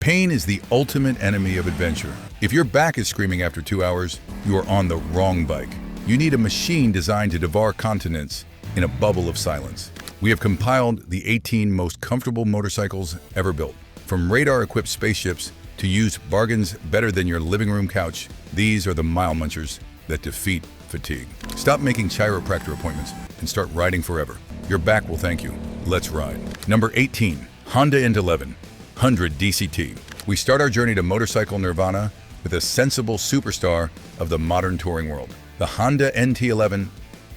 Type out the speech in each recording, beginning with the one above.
Pain is the ultimate enemy of adventure. If your back is screaming after 2 hours, you are on the wrong bike. You need a machine designed to devour continents in a bubble of silence. We have compiled the 18 most comfortable motorcycles ever built. From radar-equipped spaceships to used bargains better than your living room couch, these are the mile-munchers that defeat fatigue. Stop making chiropractor appointments and start riding forever. Your back will thank you. Let's ride. Number 18. Honda 𝐑/11 100 DCT. We start our journey to motorcycle nirvana with a sensible superstar of the modern touring world. The Honda 𝐑/11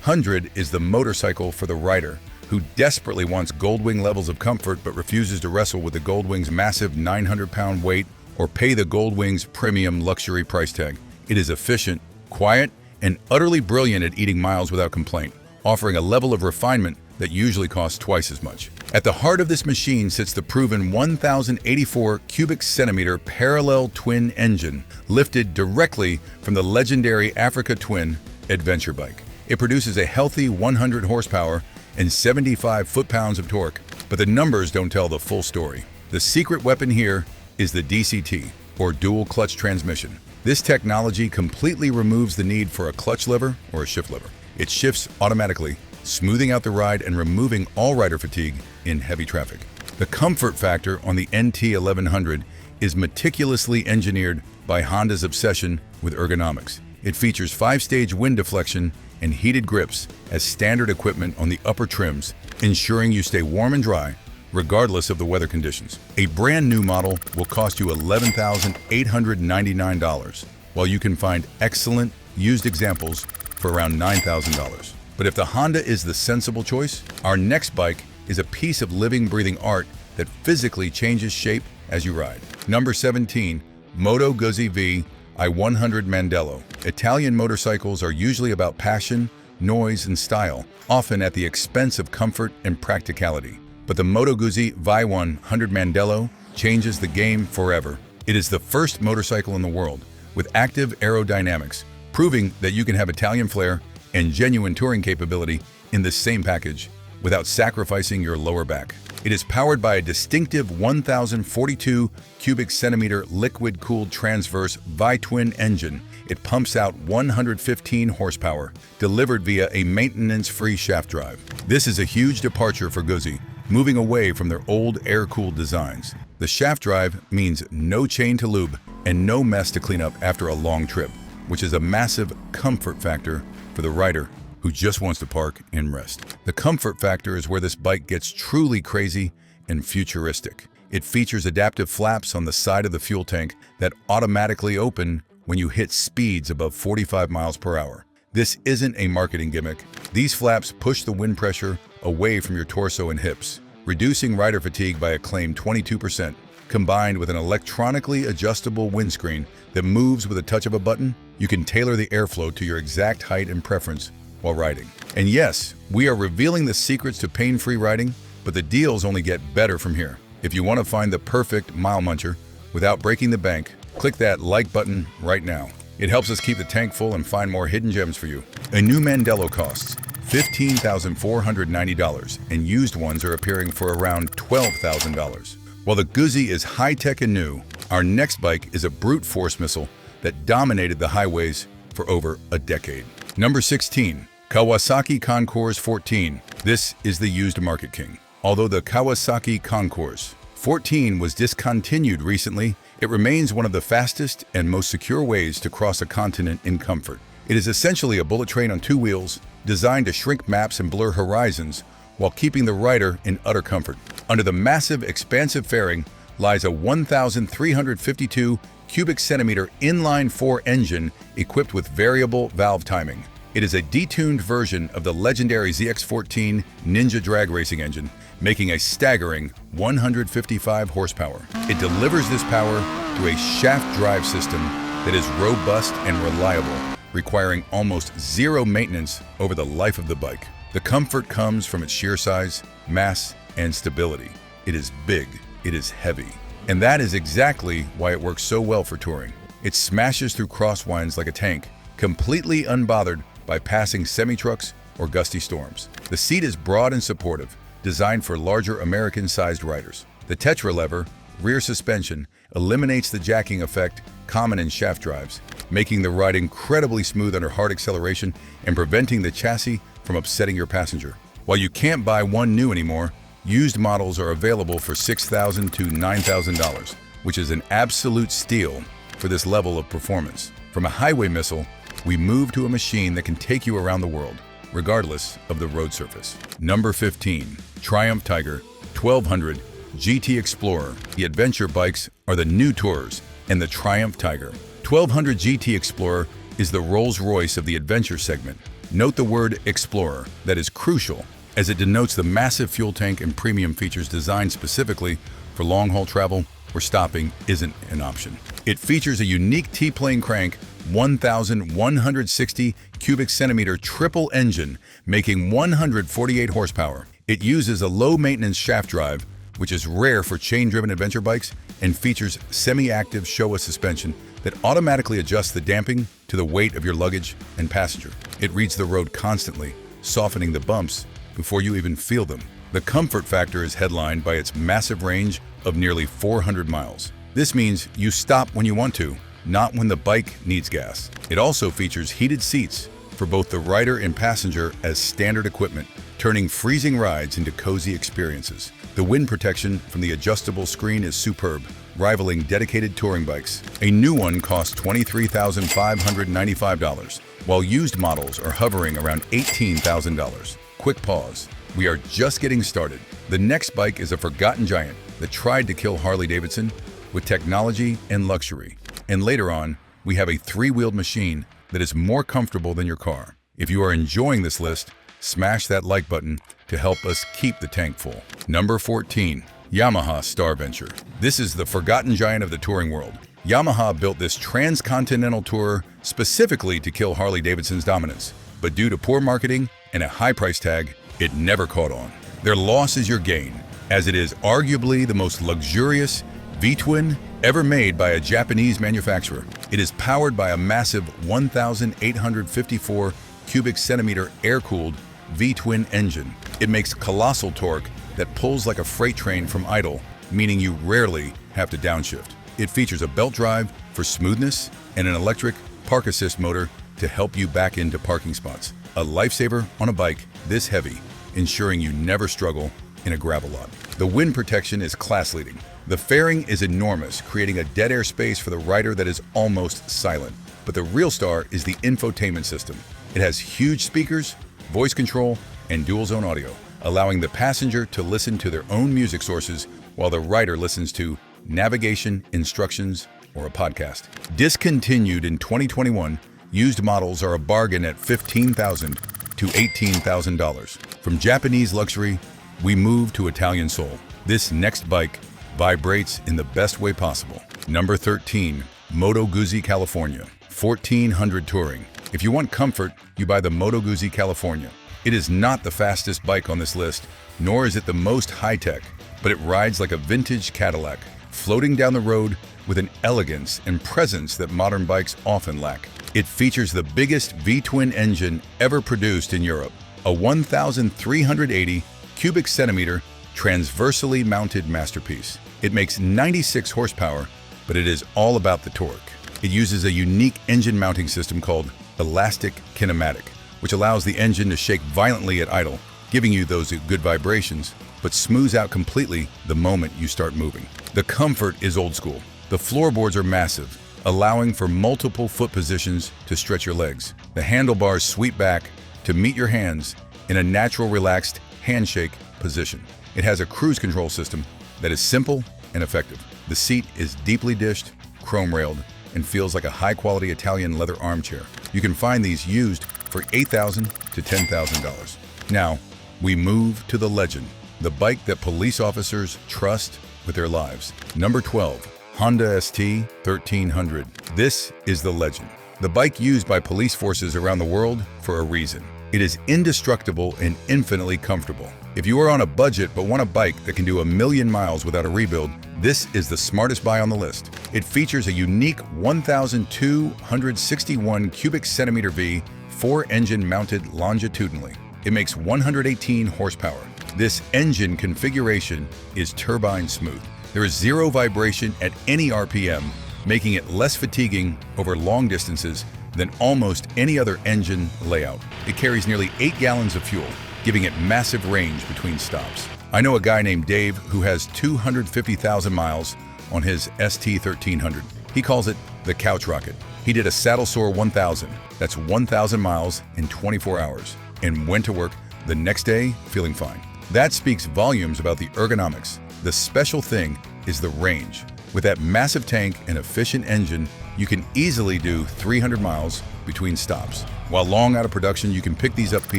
100 is the motorcycle for the rider who desperately wants Goldwing levels of comfort but refuses to wrestle with the Goldwing's massive 900-pound weight or pay the Goldwing's premium luxury price tag. It is efficient, quiet, and utterly brilliant at eating miles without complaint, offering a level of refinement that usually costs twice as much. At the heart of this machine sits the proven 1,084 cubic centimeter parallel twin engine, lifted directly from the legendary Africa Twin adventure bike. It produces a healthy 100 horsepower and 75 foot-pounds of torque, but the numbers don't tell the full story. The secret weapon here is the DCT, or dual clutch transmission. This technology completely removes the need for a clutch lever or a shift lever. It shifts automatically, smoothing out the ride and removing all rider fatigue in heavy traffic. The comfort factor on the 𝐑/11 100 is meticulously engineered by Honda's obsession with ergonomics. It features 5-stage wind deflection and heated grips as standard equipment on the upper trims, ensuring you stay warm and dry regardless of the weather conditions. A brand new model will cost you $11,899, while you can find excellent used examples for around $9,000. But if the Honda is the sensible choice, our next bike is a piece of living, breathing art that physically changes shape as you ride. Number 17. Moto Guzzi Vi100 Mandello. Italian motorcycles are usually about passion, noise, and style, often at the expense of comfort and practicality. But the Moto Guzzi Vi100 Mandello changes the game forever. It is the first motorcycle in the world with active aerodynamics, proving that you can have Italian flair and genuine touring capability in the same package without sacrificing your lower back. It is powered by a distinctive 1,042 cubic centimeter liquid-cooled transverse Vi-twin engine. It pumps out 115 horsepower, delivered via a maintenance-free shaft drive. This is a huge departure for Guzzi, moving away from their old air-cooled designs. The shaft drive means no chain to lube and no mess to clean up after a long trip, which is a massive comfort factor for the rider who just wants to park and rest. The comfort factor is where this bike gets truly crazy and futuristic. It features adaptive flaps on the side of the fuel tank that automatically open when you hit speeds above 45 miles per hour. This isn't a marketing gimmick. These flaps push the wind pressure away from your torso and hips, reducing rider fatigue by a claimed 22%. Combined with an electronically adjustable windscreen that moves with a touch of a button, you can tailor the airflow to your exact height and preference while riding. And yes, we are revealing the secrets to pain-free riding, but the deals only get better from here. If you want to find the perfect mile muncher without breaking the bank, click that like button right now. It helps us keep the tank full and find more hidden gems for you. A new Mandello costs $15,490, and used ones are appearing for around $12,000. While the Guzzi is high-tech and new, our next bike is a brute force missile that dominated the highways for over a decade. Number 16. Kawasaki Concours 14. This is the used market king. Although the Kawasaki Concours 14 was discontinued recently, it remains one of the fastest and most secure ways to cross a continent in comfort. It is essentially a bullet train on 2 wheels, designed to shrink maps and blur horizons while keeping the rider in utter comfort. Under the massive, expansive fairing lies a 1,352 cubic centimeter inline-4 engine equipped with variable valve timing. It is a detuned version of the legendary ZX-14 Ninja drag racing engine, making a staggering 155 horsepower. It delivers this power through a shaft drive system that is robust and reliable, requiring almost zero maintenance over the life of the bike. The comfort comes from its sheer size, mass, and stability. It is big, it is heavy, and that is exactly why it works so well for touring. It smashes through crosswinds like a tank, completely unbothered by passing semi-trucks or gusty storms. The seat is broad and supportive, designed for larger American-sized riders. The Tetra lever rear suspension eliminates the jacking effect common in shaft drives, making the ride incredibly smooth under hard acceleration and preventing the chassis from upsetting your passenger. While you can't buy one new anymore, used models are available for $6,000 to $9,000, which is an absolute steal for this level of performance. From a highway missile, we move to a machine that can take you around the world, regardless of the road surface. Number 15. Triumph Tiger 1200 GT Explorer. The adventure bikes are the new Tours and the Triumph Tiger. 1200 GT Explorer is the Rolls-Royce of the adventure segment. Note the word Explorer. That is crucial, as it denotes the massive fuel tank and premium features designed specifically for long-haul travel where stopping isn't an option. It features a unique T-plane crank 1,160 cubic centimeter triple engine, making 148 horsepower. It uses a low-maintenance shaft drive, which is rare for chain-driven adventure bikes, and features semi-active Showa suspension that automatically adjusts the damping to the weight of your luggage and passenger. It reads the road constantly, softening the bumps before you even feel them. The comfort factor is headlined by its massive range of nearly 400 miles. This means you stop when you want to, not when the bike needs gas. It also features heated seats for both the rider and passenger as standard equipment, turning freezing rides into cozy experiences. The wind protection from the adjustable screen is superb, rivaling dedicated touring bikes. A new one costs $23,595, while used models are hovering around $18,000. Quick pause. We are just getting started. The next bike is a forgotten giant that tried to kill Harley-Davidson with technology and luxury. And later on, we have a three-wheeled machine that is more comfortable than your car. If you are enjoying this list, smash that like button to help us keep the tank full. Number 14. Yamaha Starventure. This is the forgotten giant of the touring world. Yamaha built this transcontinental tourer specifically to kill Harley-Davidson's dominance, but due to poor marketing and a high price tag, it never caught on. Their loss is your gain, as it is arguably the most luxurious V-twin ever made by a Japanese manufacturer. It is powered by a massive 1,854 cubic centimeter air-cooled V-twin engine. It makes colossal torque that pulls like a freight train from idle, meaning you rarely have to downshift. It features a belt drive for smoothness and an electric park assist motor to help you back into parking spots. A lifesaver on a bike this heavy, ensuring you never struggle in a gravel lot. The wind protection is class-leading. The fairing is enormous, creating a dead air space for the rider that is almost silent. But the real star is the infotainment system. It has huge speakers, voice control, and dual-zone audio, allowing the passenger to listen to their own music sources while the rider listens to navigation, instructions, or a podcast. Discontinued in 2021, used models are a bargain at $15,000 to $18,000. From Japanese luxury, we move to Italian soul. This next bike vibrates in the best way possible. Number 13. Moto Guzzi California 1400 Touring. If you want comfort, you buy the Moto Guzzi California. It is not the fastest bike on this list, nor is it the most high-tech, but it rides like a vintage Cadillac, floating down the road with an elegance and presence that modern bikes often lack. It features the biggest V-twin engine ever produced in Europe, a 1,380 cubic centimeter transversely mounted masterpiece. It makes 96 horsepower, but it is all about the torque. It uses a unique engine mounting system called elastic kinematic, which allows the engine to shake violently at idle, giving you those good vibrations, but smooths out completely the moment you start moving. The comfort is old school. The floorboards are massive, allowing for multiple foot positions to stretch your legs. The handlebars sweep back to meet your hands in a natural, relaxed handshake position. It has a cruise control system that is simple and effective. The seat is deeply dished, chrome-railed, and feels like a high-quality Italian leather armchair. You can find these used for $8,000 to $10,000. Now, we move to the legend, the bike that police officers trust with their lives. Number 12. Honda ST 1300. This is the legend. The bike used by police forces around the world for a reason. It is indestructible and infinitely comfortable. If you are on a budget but want a bike that can do 1,000,000 miles without a rebuild, this is the smartest buy on the list. It features a unique 1,261 cubic centimeter V, 4-engine mounted longitudinally. It makes 118 horsepower. This engine configuration is turbine smooth, There is zero vibration at any RPM, making it less fatiguing over long distances than almost any other engine layout. It carries nearly 8 gallons of fuel, giving it massive range between stops. I know a guy named Dave who has 250,000 miles on his ST1300. He calls it the couch rocket. He did a saddle sore 1000, that's 1,000 miles in 24 hours, and went to work the next day feeling fine. That speaks volumes about the ergonomics. The special thing is the range. With that massive tank and efficient engine, you can easily do 300 miles between stops. While long out of production, you can pick these up for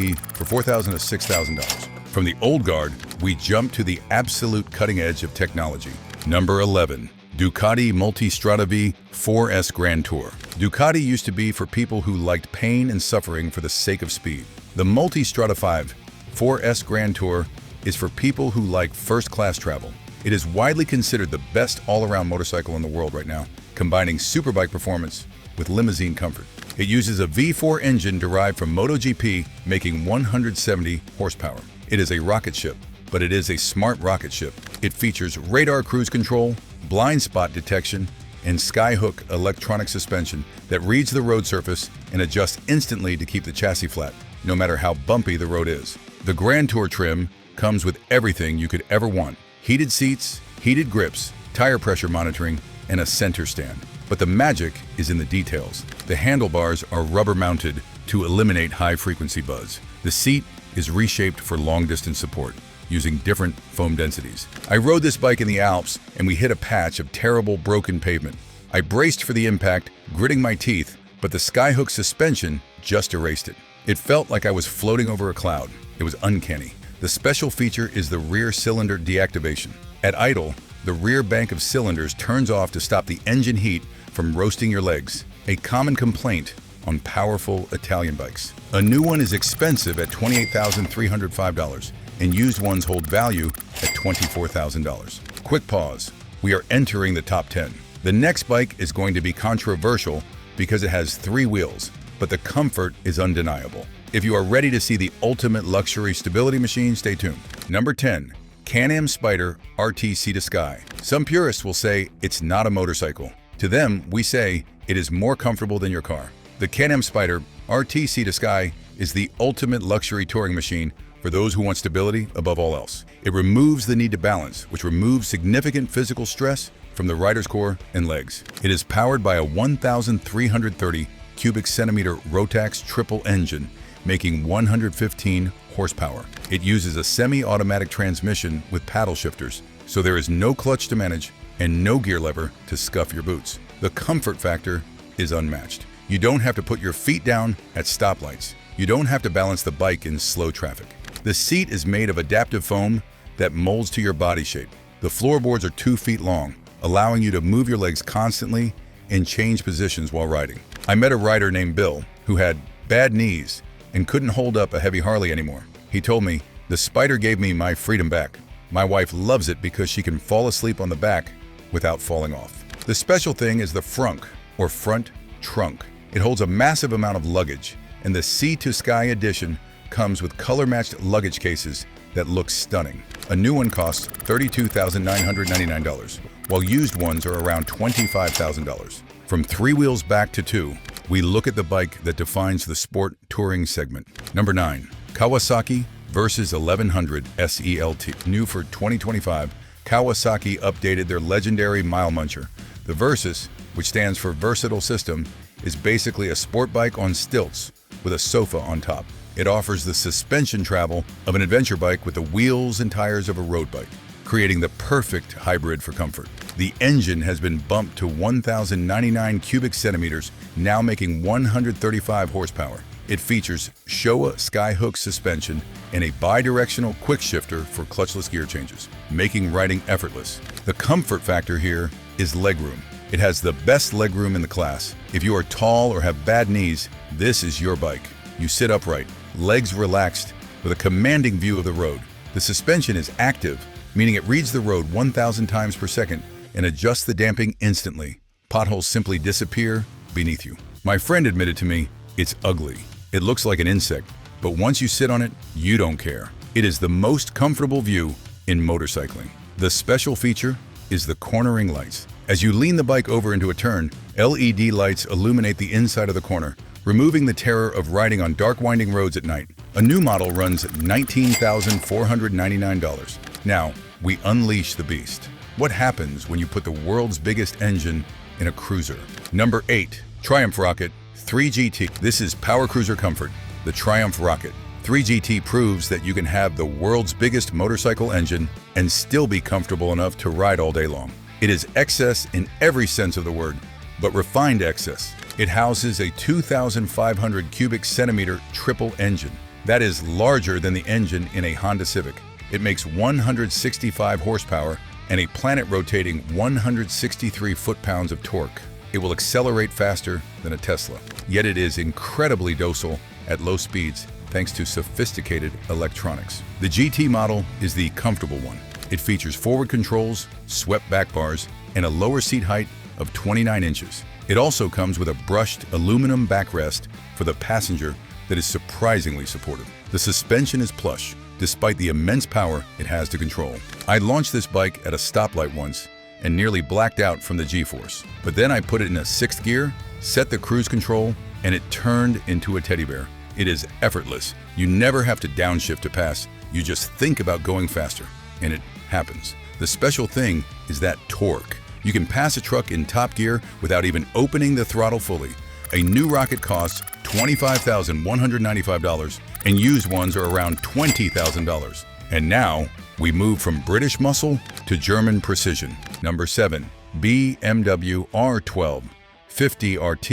$4,000 to $6,000. From the old guard, we jump to the absolute cutting edge of technology. Number 11. Ducati Multistrada V 4S Grand Tour. Ducati used to be for people who liked pain and suffering for the sake of speed. The Multistrada 5 4S Grand Tour is for people who like first-class travel. It is widely considered the best all-around motorcycle in the world right now, combining superbike performance with limousine comfort. It uses a V4 engine derived from MotoGP, making 170 horsepower. It is a rocket ship, but it is a smart rocket ship. It features radar cruise control, blind spot detection, and skyhook electronic suspension that reads the road surface and adjusts instantly to keep the chassis flat, no matter how bumpy the road is. The Grand Tour trim comes with everything you could ever want: heated seats, heated grips, tire pressure monitoring, and a center stand. But the magic is in the details. The handlebars are rubber mounted to eliminate high-frequency buzz. The seat is reshaped for long-distance support, using different foam densities. I rode this bike in the Alps, and we hit a patch of terrible broken pavement. I braced for the impact, gritting my teeth, but the skyhook suspension just erased it. It felt like I was floating over a cloud. It was uncanny. The special feature is the rear cylinder deactivation. At idle, the rear bank of cylinders turns off to stop the engine heat from roasting your legs, a common complaint on powerful Italian bikes. A new one is expensive at $28,305, and used ones hold value at $24,000. Quick pause. We are entering the top 10. The next bike is going to be controversial because it has 3 wheels, but the comfort is undeniable. If you are ready to see the ultimate luxury stability machine, stay tuned. Number 10. Can-Am Spyder RT Sea to Sky. Some purists will say it's not a motorcycle. To them, we say it is more comfortable than your car. The Can-Am Spyder RT Sea to Sky is the ultimate luxury touring machine for those who want stability above all else. It removes the need to balance, which removes significant physical stress from the rider's core and legs. It is powered by a 1,330 cubic centimeter Rotax triple engine, making 115 horsepower. It uses a semi-automatic transmission with paddle shifters, so there is no clutch to manage and no gear lever to scuff your boots. The comfort factor is unmatched. You don't have to put your feet down at stoplights. You don't have to balance the bike in slow traffic. The seat is made of adaptive foam that molds to your body shape. The floorboards are 2 feet long, allowing you to move your legs constantly and change positions while riding. I met a rider named Bill who had bad knees and couldn't hold up a heavy Harley anymore. He told me, "The Spyder gave me my freedom back. My wife loves it because she can fall asleep on the back without falling off." The special thing is the frunk, or front trunk. It holds a massive amount of luggage, and the Sea to Sky edition comes with color-matched luggage cases that look stunning. A new one costs $32,999, while used ones are around $25,000. From 3 wheels back to 2, we look at the bike that defines the sport touring segment. Number 9. Kawasaki Versys 1100 SELT. New for 2025, Kawasaki updated their legendary mile-muncher. The Versys, which stands for Versatile System, is basically a sport bike on stilts with a sofa on top. It offers the suspension travel of an adventure bike with the wheels and tires of a road bike, creating the perfect hybrid for comfort. The engine has been bumped to 1,099 cubic centimeters, now making 135 horsepower. It features Showa skyhook suspension and a bi-directional quick shifter for clutchless gear changes, making riding effortless. The comfort factor here is legroom. It has the best legroom in the class. If you are tall or have bad knees, this is your bike. You sit upright, legs relaxed, with a commanding view of the road. The suspension is active, meaning it reads the road 1,000 times per second and adjusts the damping instantly. Potholes simply disappear beneath you. My friend admitted to me, it's ugly. It looks like an insect, but once you sit on it, you don't care. It is the most comfortable view in motorcycling. The special feature, is the cornering lights. As you lean the bike over into a turn, LED lights illuminate the inside of the corner, removing the terror of riding on dark winding roads at night. A new model runs $19,499. Now, we unleash the beast. What happens when you put the world's biggest engine in a cruiser? Number 8. Triumph Rocket 3GT. This is power cruiser comfort, the Triumph Rocket. 3GT proves that you can have the world's biggest motorcycle engine and still be comfortable enough to ride all day long. It is excess in every sense of the word, but refined excess. It houses a 2,500 cubic centimeter triple engine. That is larger than the engine in a Honda Civic. It makes 165 horsepower and a planet-rotating 163 foot-pounds of torque. It will accelerate faster than a Tesla, yet it is incredibly docile at low speeds thanks to sophisticated electronics. The GT model is the comfortable one. It features forward controls, swept back bars, and a lower seat height of 29 inches. It also comes with a brushed aluminum backrest for the passenger that is surprisingly supportive. The suspension is plush, despite the immense power it has to control. I launched this bike at a stoplight once and nearly blacked out from the G-force. But then I put it in a 6th gear, set the cruise control, and it turned into a teddy bear. It is effortless. You never have to downshift to pass. You just think about going faster, and it happens. The special thing is that torque. You can pass a truck in top gear without even opening the throttle fully. A new Rocket costs $25,195, and used ones are around $20,000. And now, we move from British muscle to German precision. Number 7. BMW R12 50 RT.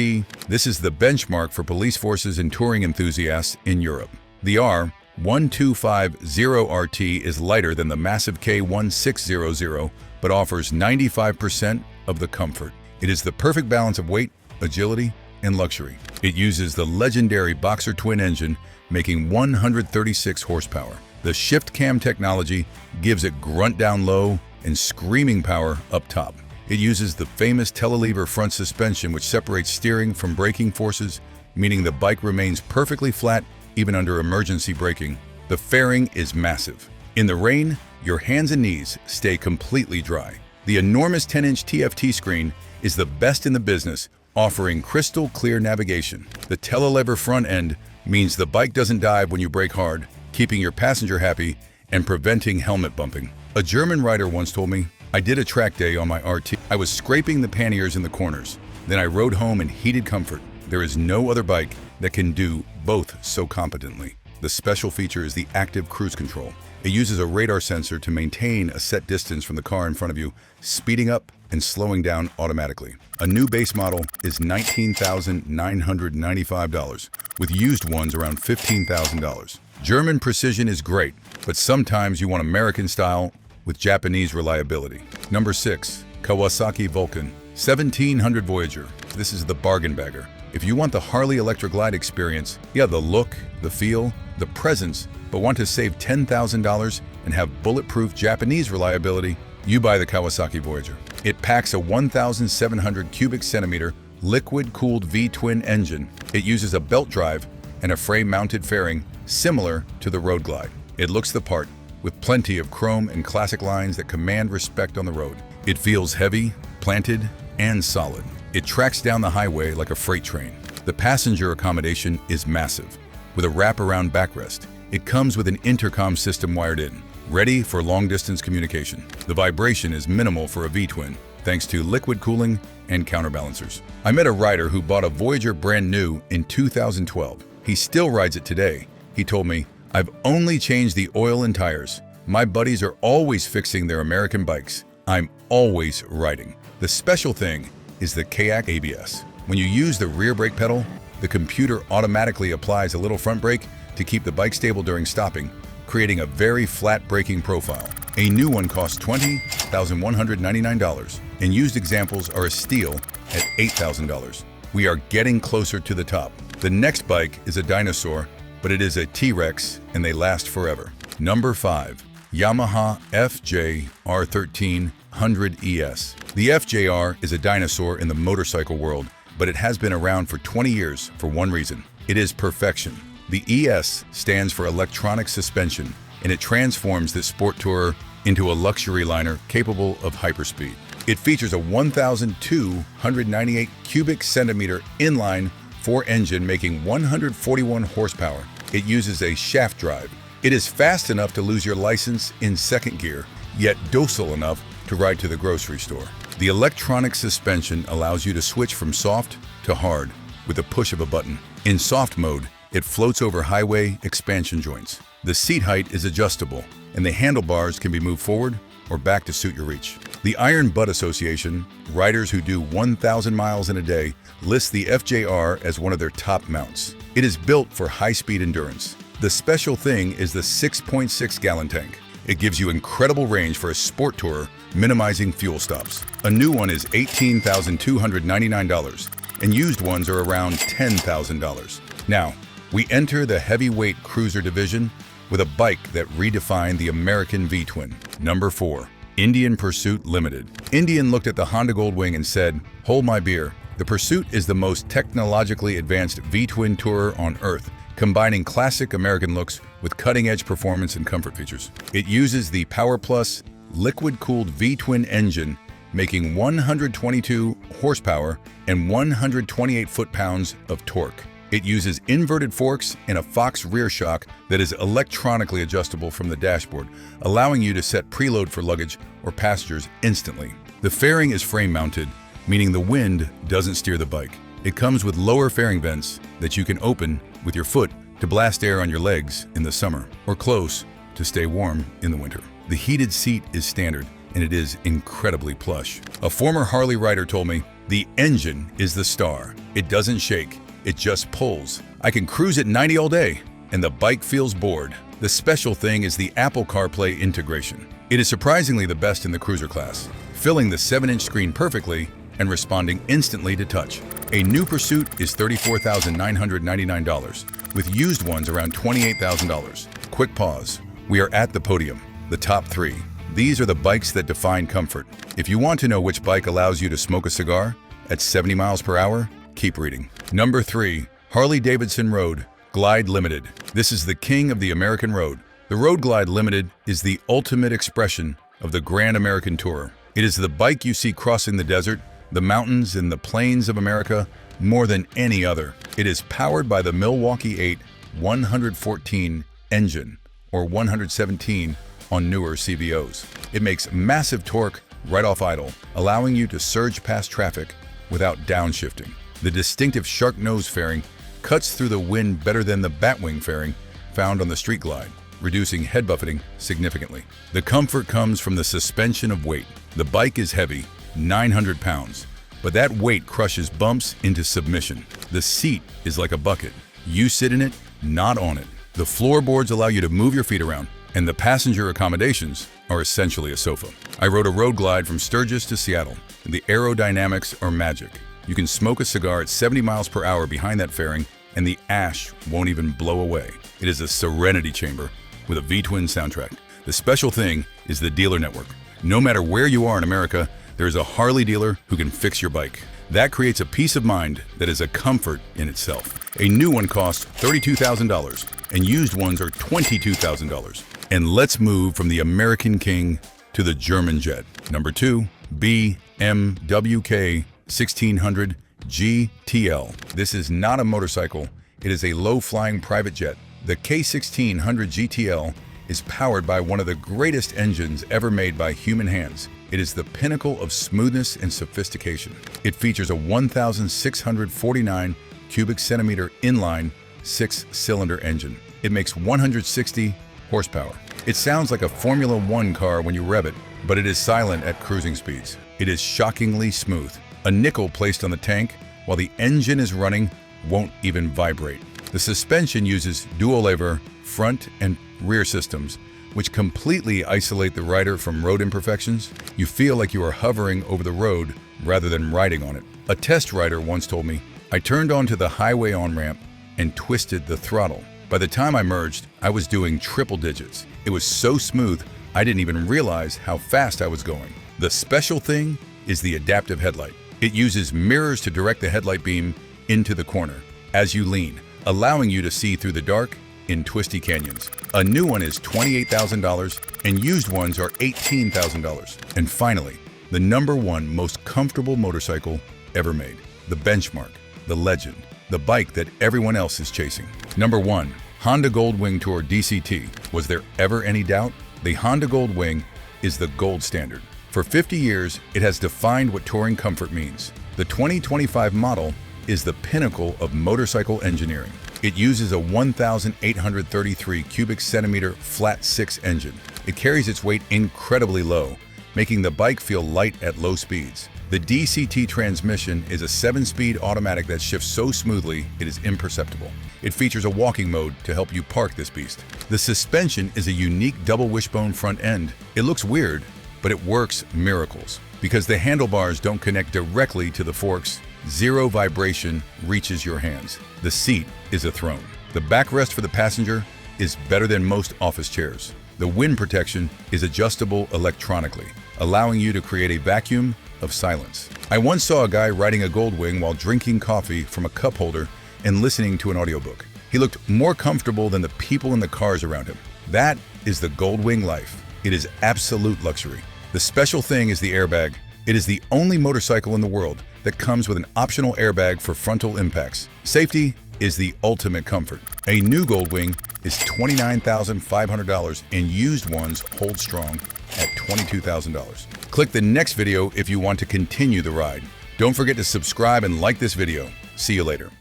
This is the benchmark for police forces and touring enthusiasts in Europe. The R1250 RT is lighter than the massive K1600, but offers 95% of the comfort. It is the perfect balance of weight, agility, and luxury. It uses the legendary Boxer twin engine, making 136 horsepower. The shift cam technology gives it grunt down low and screaming power up top. It uses the famous telelever front suspension, which separates steering from braking forces, meaning the bike remains perfectly flat even under emergency braking. The fairing is massive. In the rain, your hands and knees stay completely dry. The enormous 10-inch TFT screen is the best in the business, offering crystal clear navigation. The telelever front end means the bike doesn't dive when you brake hard, keeping your passenger happy and preventing helmet bumping. A German rider once told me, "I did a track day on my RT. I was scraping the panniers in the corners. Then I rode home in heated comfort. There is no other bike that can do both so competently." The special feature is the active cruise control. It uses a radar sensor to maintain a set distance from the car in front of you, speeding up and slowing down automatically. A new base model is $19,995, with used ones around $15,000. German precision is great, but sometimes you want American style with Japanese reliability. Number 6. Kawasaki Vulcan 1700 Voyager. This is the bargain bagger. If you want the Harley Electric Glide experience, the look, the feel, the presence, but want to save $10,000 and have bulletproof Japanese reliability, you buy the Kawasaki Voyager. It packs a 1,700 cubic centimeter liquid-cooled V-twin engine. It uses a belt drive and a frame-mounted fairing similar to the Road Glide. It looks the part, with plenty of chrome and classic lines that command respect on the road. It feels heavy, planted, and solid. It tracks down the highway like a freight train. The passenger accommodation is massive, with a wraparound backrest. It comes with an intercom system wired in, ready for long-distance communication. The vibration is minimal for a V-twin, thanks to liquid cooling and counterbalancers. I met a rider who bought a Voyager brand new in 2012. He still rides it today. He told me, "I've only changed the oil and tires. My buddies are always fixing their American bikes. I'm always riding." The special thing is the 𝐾𝐑 ABS. When you use the rear brake pedal, the computer automatically applies a little front brake to keep the bike stable during stopping, creating a very flat braking profile. A new one costs $20,199, and used examples are a steal at $8,000. We are getting closer to the top. The next bike is a dinosaur, but it is a T-Rex, and they last forever. Number 5. Yamaha FJR1300 ES. The FJR is a dinosaur in the motorcycle world, but it has been around for 20 years for one reason. It is perfection. The ES stands for electronic suspension, and it transforms this sport tourer into a luxury liner capable of hyperspeed. It features a 1,298 cubic centimeter inline 4 engine making 141 horsepower. It uses a shaft drive. It is fast enough to lose your license in second gear, yet docile enough to ride to the grocery store. The electronic suspension allows you to switch from soft to hard with a push of a button. In soft mode, it floats over highway expansion joints. The seat height is adjustable, and the handlebars can be moved forward or back to suit your reach. The Iron Butt Association, riders who do 1,000 miles in a day, lists the FJR as one of their top mounts. It is built for high-speed endurance. The special thing is the 6.6-gallon tank. It gives you incredible range for a sport tourer, minimizing fuel stops. A new one is $18,299, and used ones are around $10,000. Now, we enter the heavyweight cruiser division with a bike that redefined the American V-twin. Number 4. Indian Pursuit Limited. Indian looked at the Honda Goldwing and said, "Hold my beer." The Pursuit is the most technologically advanced V-twin tourer on Earth, combining classic American looks with cutting-edge performance and comfort features. It uses the Power Plus liquid-cooled V-twin engine, making 122 horsepower and 128 foot-pounds of torque. It uses inverted forks and a Fox rear shock that is electronically adjustable from the dashboard, allowing you to set preload for luggage or passengers instantly. The fairing is frame-mounted, meaning the wind doesn't steer the bike. It comes with lower fairing vents that you can open with your foot to blast air on your legs in the summer, or close to stay warm in the winter. The heated seat is standard, and it is incredibly plush. A former Harley rider told me, "The engine is the star. It doesn't shake. It just pulls. I can cruise at 90 all day, and the bike feels bored." The special thing is the Apple CarPlay integration. It is surprisingly the best in the cruiser class, filling the 7-inch screen perfectly and responding instantly to touch. A new Pursuit is $34,999, with used ones around $28,000. Quick pause. We are at the podium, the top 3. These are the bikes that define comfort. If you want to know which bike allows you to smoke a cigar at 70 miles per hour, keep reading. Number 3. Harley-Davidson Road Glide Limited. This is the king of the American road. The Road Glide Limited is the ultimate expression of the Grand American Tourer. It is the bike you see crossing the desert, the mountains, and the plains of America more than any other. It is powered by the Milwaukee 8 114 engine, or 117 on newer CVOs. It makes massive torque right off idle, allowing you to surge past traffic without downshifting. The distinctive shark nose fairing cuts through the wind better than the batwing fairing found on the Street Glide, reducing head buffeting significantly. The comfort comes from the suspension of weight. The bike is heavy, 900 pounds, but that weight crushes bumps into submission. The seat is like a bucket. You sit in it, not on it. The floorboards allow you to move your feet around, and the passenger accommodations are essentially a sofa. I rode a Road Glide from Sturgis to Seattle, and the aerodynamics are magic. You can smoke a cigar at 70 miles per hour behind that fairing, and the ash won't even blow away. It is a serenity chamber with a V-twin soundtrack. The special thing is the dealer network. No matter where you are in America, there is a Harley dealer who can fix your bike. That creates a peace of mind that is a comfort in itself. A new one costs $32,000, and used ones are $22,000. And let's move from the American King to the German jet. Number 2, BMW 1600 GTL. This is not a motorcycle, it is a low-flying private jet. The K1600 GTL is powered by one of the greatest engines ever made by human hands. It is the pinnacle of smoothness and sophistication. It features a 1,649 cubic centimeter inline 6-cylinder engine. It makes 160 horsepower. It sounds like a Formula One car when you rev it, but it is silent at cruising speeds. It is shockingly smooth. A nickel placed on the tank while the engine is running won't even vibrate. The suspension uses dual-lever front and rear systems, which completely isolate the rider from road imperfections. You feel like you are hovering over the road rather than riding on it. A test rider once told me, "I turned onto the highway on-ramp and twisted the throttle. By the time I merged, I was doing triple digits. It was so smooth, I didn't even realize how fast I was going." The special thing is the adaptive headlight. It uses mirrors to direct the headlight beam into the corner as you lean, allowing you to see through the dark in twisty canyons. A new one is $28,000, and used ones are $18,000. And finally, the #1 most comfortable motorcycle ever made, the benchmark, the legend, the bike that everyone else is chasing. Number 1. Honda Goldwing Tour DCT. Was there ever any doubt? The Honda Goldwing is the gold standard. For 50 years, it has defined what touring comfort means. The 2025 model is the pinnacle of motorcycle engineering. It uses a 1,833 cubic centimeter flat 6 engine. It carries its weight incredibly low, making the bike feel light at low speeds. The DCT transmission is a 7-speed automatic that shifts so smoothly it is imperceptible. It features a walking mode to help you park this beast. The suspension is a unique double wishbone front end. It looks weird, but it works miracles. Because the handlebars don't connect directly to the forks, zero vibration reaches your hands. The seat is a throne. The backrest for the passenger is better than most office chairs. The wind protection is adjustable electronically, allowing you to create a vacuum of silence. I once saw a guy riding a Goldwing while drinking coffee from a cup holder and listening to an audiobook. He looked more comfortable than the people in the cars around him. That is the Goldwing life. It is absolute luxury. The special thing is the airbag. It is the only motorcycle in the world that comes with an optional airbag for frontal impacts. Safety is the ultimate comfort. A new Goldwing is $29,500 and used ones hold strong at $22,000. Click the next video if you want to continue the ride. Don't forget to subscribe and like this video. See you later.